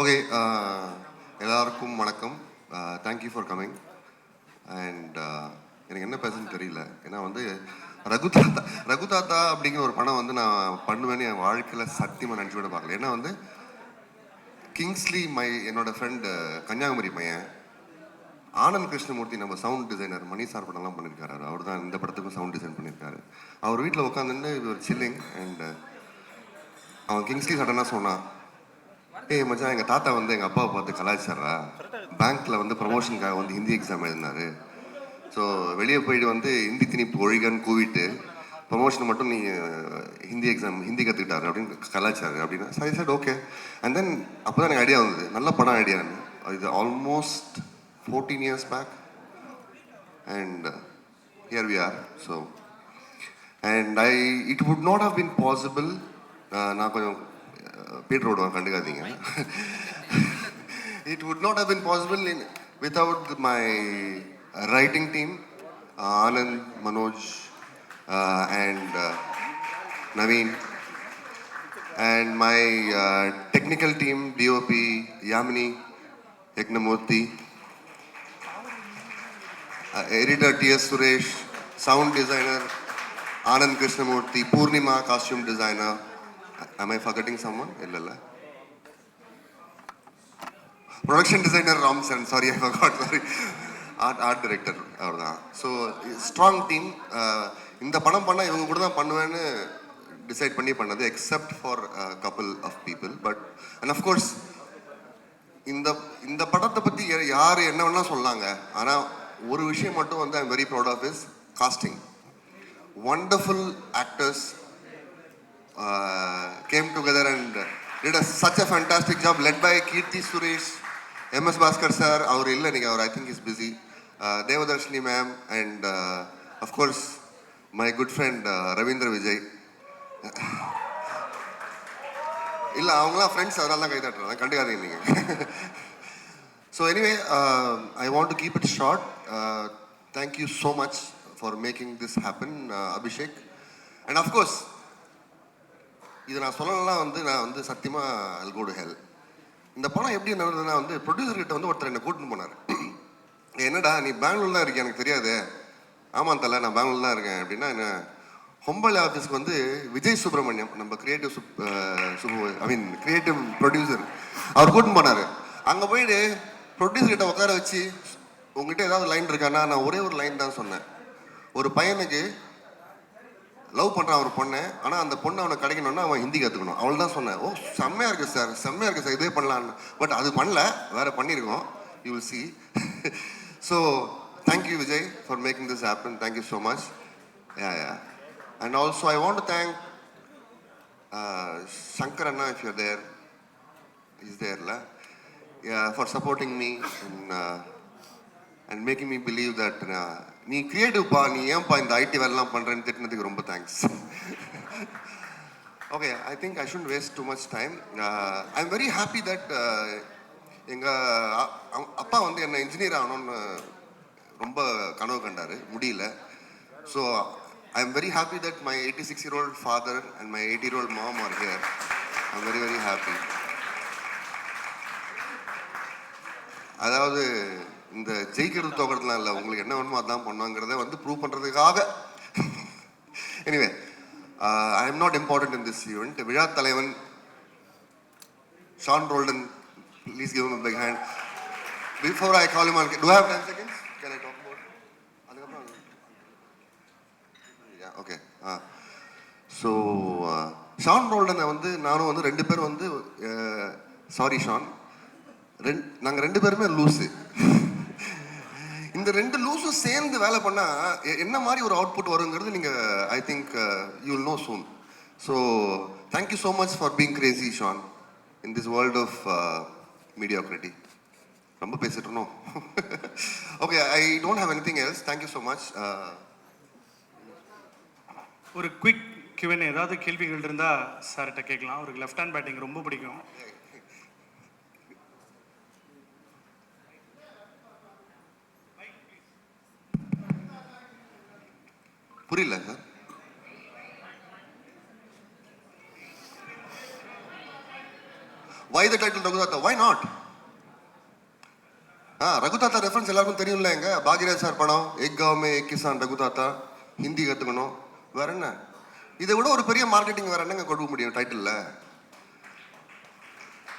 Okay, எல்லாருக்கும் வணக்கம். Thank you for coming. And எனக்கு என்ன பேசுன்னு தெரியல. ஏன்னா வந்து ரகுதாத்தா அப்படிங்கிற ஒரு படம் வந்து நான் பண்ணுவேன்னு என் வாழ்க்கையில் சத்தியமாக நினச்சி விட பார்க்கல. ஏன்னா வந்து கிங்ஸ்லி என்னோட ஃப்ரெண்டு கன்னியாகுமரி பையன் ஆனந்த் கிருஷ்ணமூர்த்தி, நம்ம சவுண்ட் டிசைனர் மணி சார் படம்லாம் பண்ணியிருக்காரு. அவர் தான் இந்த படத்துக்கும் சவுண்ட் டிசைன் பண்ணியிருக்காரு. அவர் வீட்டில் உட்காந்துட்டு இது ஒரு சில்லிங். அண்ட் அவன் கிங்ஸ்லி சடனாக சொன்னான், ஏய் மச்சான், எங்கள் தாத்தா வந்து எங்கள் அப்பாவை பார்த்து கலாய்ச்சாரா, பேங்க்கில் வந்து ப்ரமோஷனுக்காக வந்து ஹிந்தி எக்ஸாம் எழுதினாரு. ஸோ வெளியே போயிட்டு வந்து ஹிந்தி திணிப்பு ஒழிகன்னு கூவிட்டு ப்ரமோஷன் மட்டும் நீ ஹிந்தி கற்றுக்கிட்டாரு அப்படின்னு கலாய்ச்சாரு அப்படின்னா சரி சார் ஓகே. அண்ட் தென் அப்போ தான் எனக்கு ஐடியா வந்தது, நல்ல படம் ஐடியா. இது almost 14 years back and here we are. So and it would not have been possible. நான் கொஞ்சம் பீட்டர் ஓடுவான், கண்டுக்காதீங்க. It would not have been possible without my writing team, Anand, Manoj, and Naveen, and my technical team, DOP, Yamini, Eknamurthy, editor T.S. Suresh, sound designer Anand Krishnamurthy, Purnima, costume designer. Am I forgetting someone? Illa. Production designer Ram Charan, sorry, I forgot, sorry. Art director அவர்தான். So strong team. இந்த படம் பண்ணால் இவங்க கூட தான் பண்ணுவேன்னு decide பண்ணி பண்ணது, except for couple of people. But and of course இந்த படத்தை பற்றி யார் என்ன வேணால் சொல்லாங்க. ஆனால் ஒரு விஷயம் மட்டும் வந்து I'm very proud of is casting. Wonderful actors came together and did such a fantastic job, led by Kirti Suresh, M.S. Bhaskar sir, our illa niga, or I think he's busy, Devadarshini ma'am, and of course my good friend Ravindra Vijay. illa avangala friends adala dhaan kai thatranga, kandukadinga neenga. So anyway, I want to keep it short. Thank you so much for making this happen, Abhishek. And of course இது நான் சொல்லலாம் வந்து நான் வந்து சத்தியமாக I'll go to hell. இந்த படம் எப்படி நடந்ததுன்னா வந்து ப்ரொடியூசர்கிட்ட வந்து ஒருத்தர் என்னை கூட்டின்னு போனார். என்னடா நீ பெங்களூர் தான் இருக்கேன், எனக்கு தெரியாது. ஆமாம் தலை, நான் பெங்களூர் தான் இருக்கேன் அப்படின்னா. என்ன ஹொம்பளி ஆஃபீஸ்க்கு வந்து விஜய் சுப்ரமணியம், நம்ம கிரியேட்டிவ் ப்ரொடியூசர், அவர் கூட்டின்னு போனார். அங்கே போயிட்டு ப்ரொடியூசர்கிட்ட உட்கார வச்சு, உங்ககிட்ட ஏதாவது லைன் இருக்கான்னா, நான் ஒரே ஒரு லைன் தான் சொன்னேன். ஒரு பையனுக்கு லவ் பண்ணுறான் ஒரு பொண்ணை, ஆனால் அந்த பொண்ணு அவனை கிடைக்கணும்னா அவன் ஹிந்தி கற்றுக்கணும், அவள் தான் சொன்னேன். ஓ செம்மையாக இருக்குது சார், செம்மையாக இருக்குது சார், இதே பண்ணலான்னு. பட் அது பண்ணல, வேறு பண்ணியிருக்கோம். You will see. So thank you Vijay for making this happen. Thank you so much. Yeah. And also I want to thank Shankar அண்ணா, இஃப் யூர் தேர், இஸ் தேர்ல, for supporting me and making me believe that நீ கிரியேட்டிவ்ப்பா, நீ ஏன்பா இந்த ID வேலைலாம் பண்ணுறேன்னு திட்டினதுக்கு ரொம்ப thanks. Okay, I think I should waste too much time. I am very happy that எங்கள் அப்பா வந்து என்னை இன்ஜினியர் ஆகணும்னு ரொம்ப கனவு கண்டார், முடியல. So I am very happy that my 86-year-old father and my 80-year-old mom are here. I am very very happy. அதாவது இந்த ஜெயிக்கிறது தோக்கிறதுலாம் இல்லை, உங்களுக்கு என்ன வேணுமோ அதான் பண்ணுவாங்கிறத வந்து ப்ரூவ் பண்ணுறதுக்காக. Anyway, I am not important in this event. விழா தலைவன் Sean Roldan, please give him a big hand. Before I call him on, do I have 10 seconds? Can I talk about? அதுக்கப்புறம் ஓகே. ஸோ ஷான் ரோல்டனை வந்து நானும் வந்து ரெண்டு பேரும் வந்து, sorry Shawn, நாங்கள் ரெண்டு பேருமே லூஸு. இந்த ரெண்டு லூஸும் சேர்ந்து வேலை பண்ணால் என்ன மாதிரி ஒரு அவுட்புட் வருங்கிறது நீங்கள் I think you will know soon. So thank you so much for being crazy Sean in this world of mediocrity. ரொம்ப பேசிட்டோம். Okay, I don't have anything else. Thank you so much. ஒரு குவிக் Q&A, ஏதாவது கேள்விகள் இருந்தால் சார்கிட்ட கேட்கலாம். அவருக்கு லெஃப்ட் ஹேண்ட் பேட்டிங் ரொம்ப பிடிக்கும். புரியல sir. Why the title Raghuthatha, why not? Raghuthatha reference எல்லாருக்கும் தெரியும்ல. எங்க பாக்யராஜ் சார் படம் எக் காவ் மே எக் கிசான் ரகுதாத்தா, ஹிந்தி கற்றுக்கணும். வேற என்ன? இதை விட ஒரு பெரிய மார்க்கெட்டிங் வேற என்னங்க கொடுக்க முடியும் டைட்டில்ல?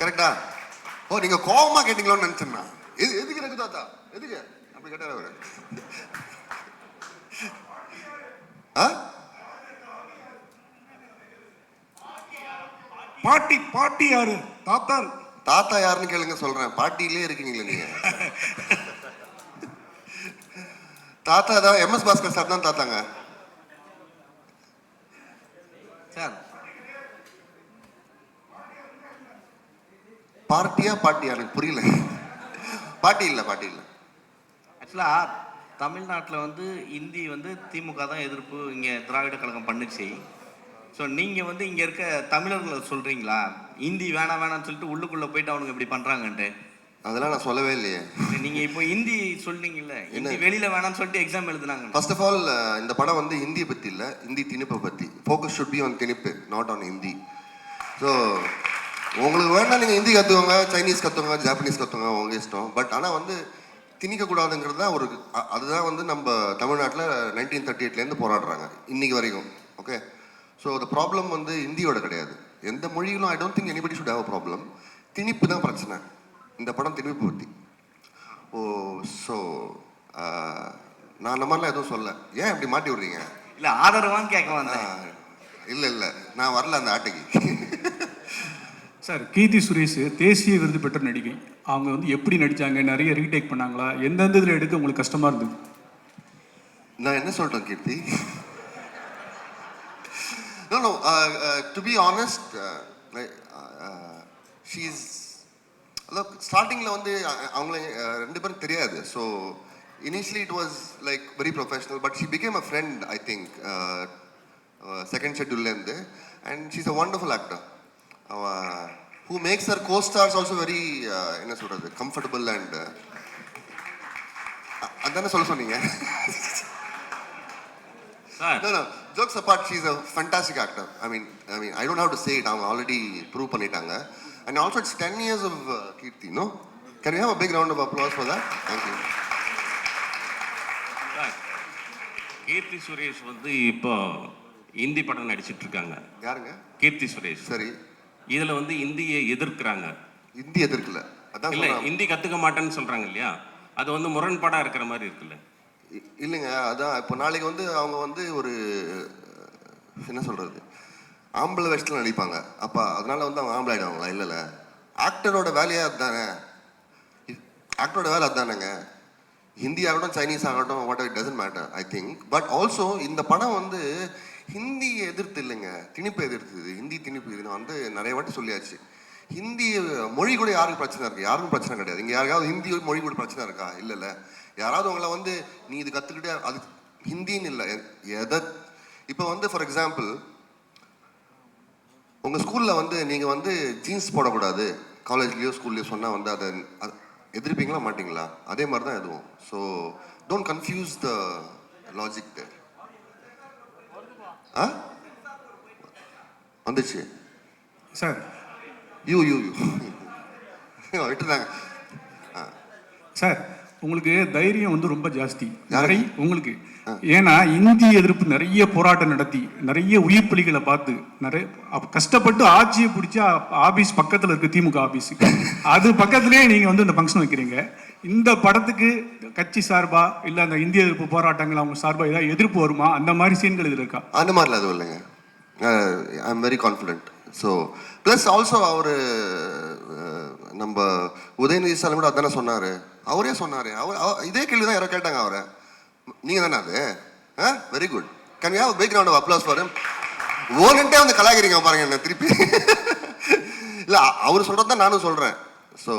கரெக்டா? ஓ, நீங்க கோவமா கேட்டீங்களோன்னு நினைச்சேன்னா. எதுக்கு ரகுதாத்தா, எதுக்கு அப்படி கேட்டார் அவரு. பாட்டி பாட்டி யாரு? தாத்தா தாத்தா யாருன்னு கேளுங்க, சொல்றேன். பாட்டிலே இருக்கீங்களே நீங்க. தாத்தா தான் எம்எஸ் பாஸ்கர் சார் தான் தாத்தாங்க சார். பார்ட்டியா பாட்டியா எனக்கு புரியல. பாட்டி இல்ல, பாட்டி இல்ல. ஆக்சுவலாக தமிழ்நாட்டில் வந்து இந்தி வந்து திமுக தான் எதிர்ப்பு இங்கே திராவிட கழகம் பண்ணுச்சு. ஸோ நீங்கள் வந்து இங்கே இருக்க தமிழர்களை சொல்கிறீங்களா இந்தி வேணாம் வேணாம்னு சொல்லிட்டு உள்ளுக்குள்ளே போயிட்டு அவனுங்க இப்படி பண்ணுறாங்கன்ட்டு? அதெல்லாம் நான் சொல்லவே இல்லையே. நீங்கள் இப்போ ஹிந்தி சொல்றீங்கல்ல, ஹிந்தி வெளியில் வேணாம்னு சொல்லிட்டு எக்ஸாம் எழுதுனாங்க. ஃபர்ஸ்ட் ஆஃப் ஆல் இந்த படம் வந்து ஹிந்தியை பற்றி இல்லை, ஹிந்தி திணிப்பை பற்றி. ஃபோக்கஸ் ஷுட் பி ஆன் திணிப்பு, நாட் ஆன் ஹிந்தி. ஸோ உங்களுக்கு வேணா நீங்கள் ஹிந்தி கற்றுக்கோங்க, சைனீஸ் கற்றுக்கோங்க, ஜாப்பனீஸ் கற்றுக்கோங்க, உங்கள் இஷ்டம். பட் ஆனால் வந்து திணிக்கக்கூடாதுங்கிறது தான் ஒரு அதுதான் வந்து நம்ம தமிழ்நாட்டில் 1938லேருந்து போராடுறாங்க இன்னைக்கு வரைக்கும். ஓகே, ஸோ த ப்ராப்ளம் வந்து ஹிந்தியோட கிடையாது. எந்த மொழியிலும் I don't think anybody should have a problem. திணிப்பு தான் பிரச்சனை. இந்த படம் திணிப்பு பற்றி. ஓ, ஸோ நான் அந்த மாதிரிலாம் எதுவும் சொல்ல. ஏன் இப்படி மாட்டி விடுறீங்க? இல்லை ஆதரவான்னு கேட்க வந்தேன். இல்லை இல்லை, நான் வரல அந்த ஆட்டைக்கு. சார், கீர்த்தி சுரேஷ் தேசிய விருது பெற்ற நடிகை. அவங்க வந்து எப்படி நடித்தாங்க, நிறைய ரீடேக் பண்ணாங்களா, எந்தெந்த இதில் எடுக்க உங்களுக்கு கஷ்டமாக இருந்தது? நான் என்ன சொல்கிறேன் கீர்த்தி? No, no, to be honest, she's ஸ்டார்டிங்கில் வந்து அவங்கள ரெண்டு பேரும் தெரியாது. So initially it was like very professional, but she became a friend I think second ஷெட்யூல்லேருந்து. And she's a wonderful actor who makes her co-stars also very என்ன சொல்கிறது, comfortable. And அதானே சொல்ல சொன்னீங்க? No, no, jokes apart, she's a fantastic actor. I mean, I don't have to say it. அவங்க already prove பண்ணிட்டாங்க. And also it's 10 years of Kirti, no? Can we have a big round of applause for that? Thank you. Keerthy Suresh வந்து இப்போ இந்தி படம் நடிச்சிட்டு இருக்காங்க. யாருங்க? கீர்த்தி சுரேஷ். சரி. இதுல வந்து இந்தியை எதிர்க்கிறாங்க. இந்தி எதிர்க்கல, அதான் இல்ல, சொல்றேன். ஹிந்தி கத்துக்க மாட்டேன்னு சொல்றாங்க இல்லையா? அது வந்து முரண்பாடா இருக்கிற மாதிரி இருக்குல்ல? இல்லைங்க, அதான் இப்போ நாளைக்கு வந்து அவங்க வந்து ஒரு என்ன சொல்றது, ஆம்பளை வேஷத்தில் நடிப்பாங்க. அப்போ அதனால வந்து அவங்க ஆம்பளை ஆகிடுவாங்களா? இல்லைல்ல, ஆக்டரோட வேலையே அதுதானே. ஆக்டரோட வேலை அதுதானேங்க. ஹிந்தி ஆகட்டும், சைனீஸ் ஆகட்டும், what it doesn't matter I think. But also இந்த படம் வந்து ஹிந்தி எதிர்த்து இல்லைங்க, திணிப்பு எதிர்த்துது. ஹிந்தி திணிப்பு இது நான் வந்து நிறைய வாட்டி சொல்லியாச்சு. ஹிந்தி மொழி கூட யாருக்கு பிரச்சனை இருக்குது? யாருக்கும் பிரச்சனை கிடையாது. இங்கே யாருக்காவது ஹிந்தி மொழி கூட பிரச்சனை இருக்கா? இல்லைல்ல. யாராவது உங்களை வந்து நீ இது கற்றுக்கிட்டே, அது ஹிந்தின்னு இல்லை எதை. இப்போ வந்து ஃபார் எக்ஸாம்பிள், உங்கள் ஸ்கூலில் வந்து நீங்கள் வந்து ஜீன்ஸ் போடக்கூடாது காலேஜ்லேயோ ஸ்கூல்லையோ சொன்னால் வந்து அதை எதிர்ப்பீங்களா மாட்டிங்களா? அதே மாதிரி தான் எதுவும். So don't confuse the logic there. வந்துச்சு சார். யூ விட்டுதாங்க சார், உங்களுக்கு தைரியம் வந்து ரொம்ப ஜாஸ்தி உங்களுக்கு. ஏன்னா இந்தி எதிர்ப்பு நிறைய போராட்டம் நடத்தி நிறைய உயிர் பலிகளை பார்த்து நிறைய கஷ்டப்பட்டு ஆட்சியை பிடிச்சி ஆபீஸ் பக்கத்தில் இருக்கு, திமுக ஆபீஸ், அது பக்கத்திலே நீங்க வந்து இந்த ஃபங்க்ஷன் வைக்கிறீங்க. இந்த படத்துக்கு கட்சி சார்பா இல்ல அந்த இந்திய எதிர்ப்பு போராட்டங்கள் அவங்க சார்பா ஏதாவது எதிர்ப்பு வருமா? அந்த மாதிரி சீன்கள் இதில் இருக்கா? அந்த மாதிரிலாம் எதுவும் இல்லைங்க. I am very confident. So plus also அவர் நம்ம உதயநிதி ஸ்டாலின் கூட அதானே சொன்னார். அவரே சொன்னார். இதே கேள்வி தான் யாரோ கேட்டாங்க அவரை. நீங்கள் தானே அது? Very good. Can you have big round of applause for him? ஓலண்டே வந்து கலாய்க்கிறீங்க பாருங்க என்ன திருப்பி. இல்லை, அவர் சொல்கிறது தான் நானும் சொல்கிறேன். So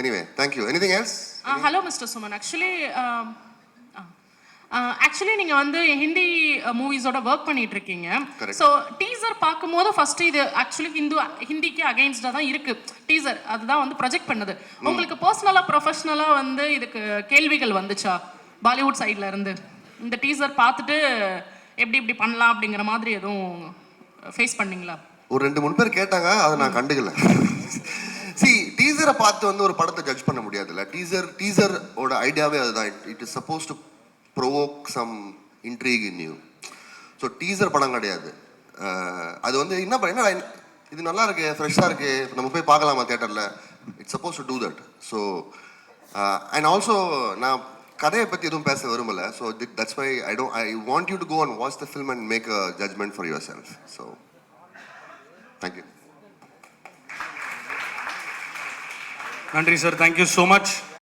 anyway, thank you. Anything else? Hello mister Suman. Actually நீங்க வந்து ஹிந்தி மூவிஸோட ஒர்க் பண்ணிட்டு இருக்கீங்க. ஸோ டீசர் பார்க்கும்போது ஃபர்ஸ்ட் இது ஆக்சுவலி ஹிந்திக்கு அகைன்ஸ்டா தான் இருக்கு டீசர். அதுதான் வந்து ப்ரொஜெக்ட் பண்ணது. உங்களுக்கு பர்சனலா ப்ரொஃபஷனலா வந்து இதுக்கு கேள்விகள் வந்துச்சா பாலிவுட் சைட்ல இருந்து? இந்த டீசர் பார்த்துட்டு எப்படி பண்ணலாம் அப்படிங்கிற மாதிரி எதுவும் ஃபேஸ் பண்ணீங்களா? ஒரு 2-3 பேர் கேட்டாங்க, அதை நான் கண்டுக்கல. சி டீசரை பார்த்து வந்து ஒரு படத்தை ஜட்ஜ் பண்ண முடியாதுல்ல. டீசரோட ஐடியாவே அதுதான். It is suppose to provoke some intrigue in you. So teaser படம் கிடையாது. அது வந்து என்ன இது நல்லா இருக்கு, ஃப்ரெஷ்ஷாக இருக்கு, நம்ம போய் பார்க்கலாமா தியேட்டரில். It's suppose to do that. So and also நான் கதையை பற்றி எதுவும் பேச விரும்பலை. So that's why I want you to go and watch the film and make a judgement for yourself. So thank you. நன்றி சார், தேங்க்யூ ஸோ மச்.